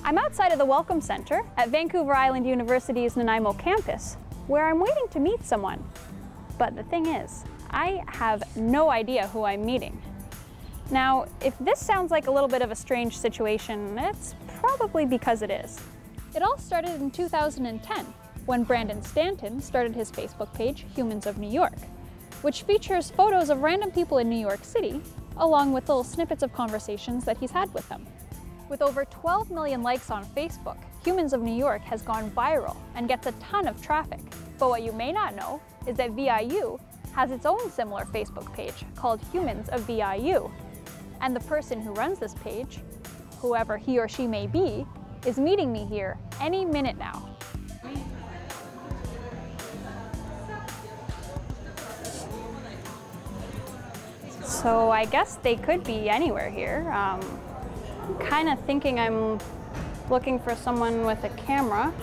I'm outside of the Welcome Center at Vancouver Island University's Nanaimo campus, where I'm waiting to meet someone. But the thing is, I have no idea who I'm meeting. Now, if this sounds like a little bit of a strange situation, it's probably because it is. It all started in 2010, when Brandon Stanton started his Facebook page, Humans of New York, which features photos of random people in New York City, along with little snippets of conversations that he's had with them. With over 12 million likes on Facebook, Humans of New York has gone viral and gets a ton of traffic. But what you may not know is that VIU has its own similar Facebook page called Humans of VIU. And the person who runs this page, whoever he or she may be, is meeting me here any minute now. So I guess they could be anywhere here. I'm kind of thinking I'm looking for someone with a camera.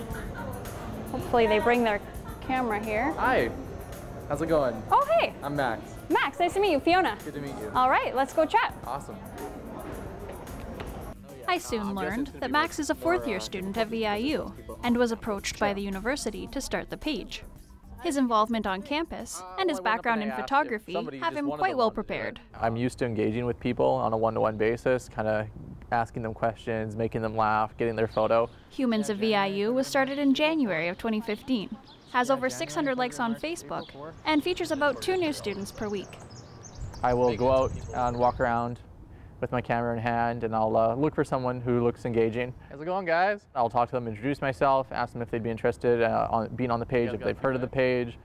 Hopefully they bring their camera here. Hi, how's it going? Oh, hey. I'm Max. Max, nice to meet you. Fiona. Good to meet you. All right, let's go chat. Awesome. I soon learned that Max is a fourth-year student at VIU and was approached by the university to start the page. His involvement on campus and his background in photography have him quite well prepared. I'm used to engaging with people on a one-to-one basis, kind of asking them questions, making them laugh, getting their photo. Humans of VIU was started in January of 2015, has over 600 likes on Facebook, and features about 2 new students per week. I will go out and walk around with my camera in hand, and I'll look for someone who looks engaging. How's it going, guys? I'll talk to them, introduce myself, ask them if they'd be interested on being on the page, if they've heard of the page.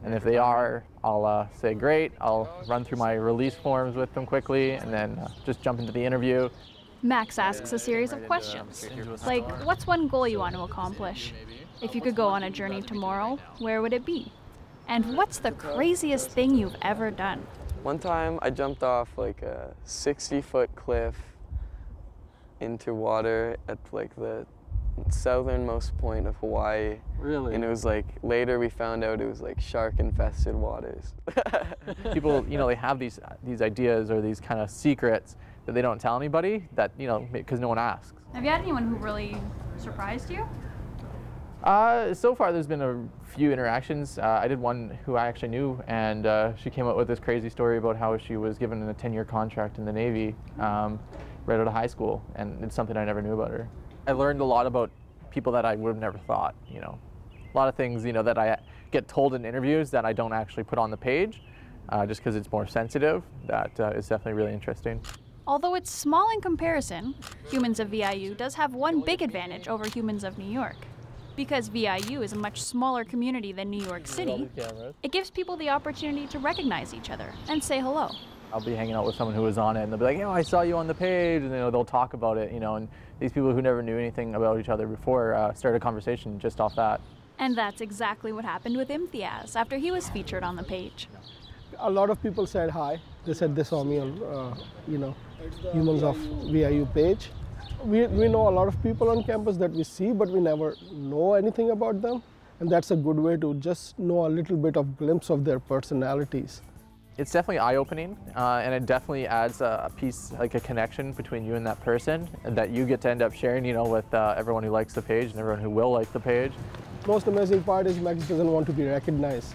And if they are, I'll say great. I'll run through my release forms with them quickly, and then just jump into the interview. Max asks a series of questions, like what's one goal you want to accomplish? If you could go on a journey tomorrow, where would it be? And what's the craziest thing you've ever done? One time I jumped off like a 60-foot cliff into water at like the southernmost point of Hawaii. Really? And it was like, later we found out it was like shark-infested waters. People, they have these ideas or these kind of secrets that they don't tell anybody that, because no one asks. Have you had anyone who really surprised you? So far there's been a few interactions. I did one who I actually knew, and she came up with this crazy story about how she was given a 10-year contract in the Navy right out of high school, and it's something I never knew about her. I learned a lot about people that I would have never thought, A lot of things, that I get told in interviews that I don't actually put on the page, just because it's more sensitive. That is definitely really interesting. Although it's small in comparison, Humans of VIU does have one big advantage over Humans of New York. Because VIU is a much smaller community than New York City, it gives people the opportunity to recognize each other and say hello. I'll be hanging out with someone who was on it, and they'll be like, I saw you on the page, and they'll talk about it, and these people who never knew anything about each other before started a conversation just off that. And that's exactly what happened with Imtiaz after he was featured on the page. A lot of people said hi. They said they saw me on, Humans of VIU page. We know a lot of people on campus that we see, but we never know anything about them. And that's a good way to just know a little bit of glimpse of their personalities. It's definitely eye-opening, and it definitely adds a piece, like a connection between you and that person, and that you get to end up sharing, with everyone who likes the page and everyone who will like the page. Most amazing part is Max doesn't want to be recognized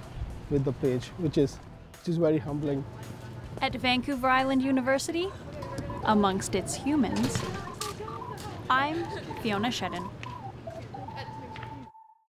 with the page, which is very humbling. At Vancouver Island University, amongst its humans, I'm Fiona Shedden.